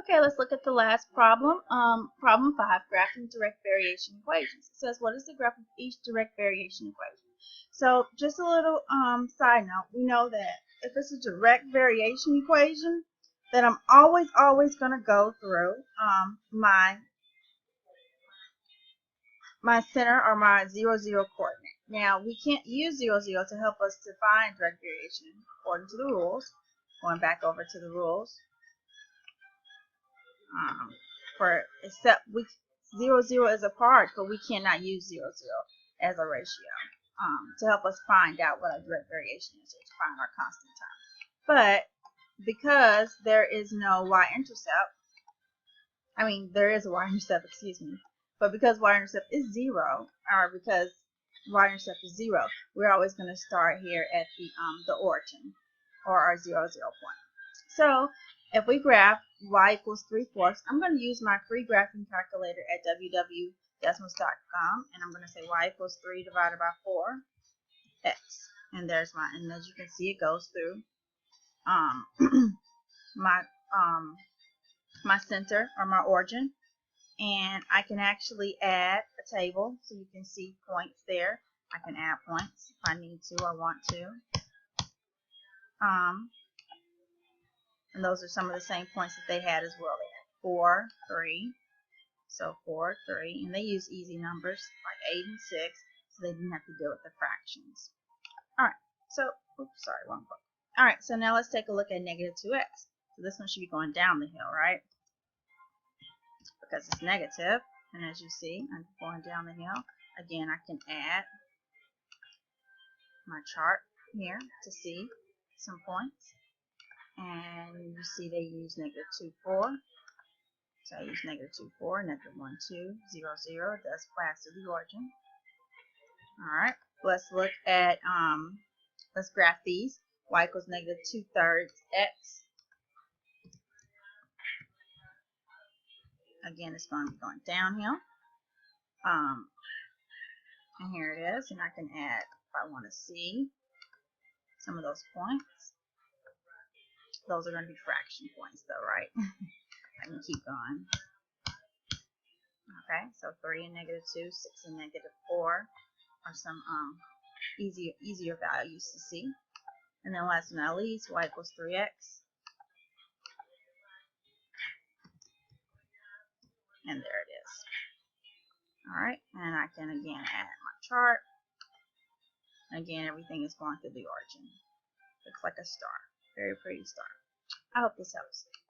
Okay, let's look at the last problem. Problem 5, graphing direct variation equations. It says, what is the graph of each direct variation equation? So, just a little side note. We know that if it's a direct variation equation, then I'm always going to go through my center or my 0, 0 coordinate. Now, we can't use 0, 0 to help us to find direct variation according to the rules. Going back over to the rules. Except 0, 0 is a part, but we cannot use 0, 0 as a ratio to help us find out what our direct variation is, or to find our constant time. But because there is no y-intercept, there is a y-intercept, excuse me, but because y-intercept is 0, or because y-intercept is 0, we're always going to start here at the origin, or our 0, 0 point. So if we graph y equals 3/4, I'm going to use my free graphing calculator at www.decimals.com, and I'm going to say y equals 3 divided by 4x. And there's and as you can see, it goes through my center or my origin, and I can actually add a table so you can see points there. I can add points if I need to or want to. And those are some of the same points that they had as well. They had 4, 3, so 4, 3, and they use easy numbers like 8 and 6, so they didn't have to deal with the fractions. Alright, so, oops, sorry, wrong book. Alright, so now let's take a look at negative 2x. So this one should be going down the hill, right? Because it's negative, and as you see, I'm going down the hill. Again, I can add my chart here to see some points. And you see they use negative 2, 4. So I use negative 2, 4, negative 1, 2, 0, 0. It does pass to the origin. Alright, let's look at, let's graph these. Y equals negative 2/3 x. Again, it's going to be going downhill. And here it is. And I can add, if I want to see some of those points. Those are going to be fraction points though, right? I can keep going. Okay, so 3 and negative 2, 6 and negative 4 are some easier values to see. And then last but not least, y equals 3x. And there it is. Alright, and I can again add my chart. Again, everything is going through the origin. Looks like a star. Very pretty star. I hope this helps.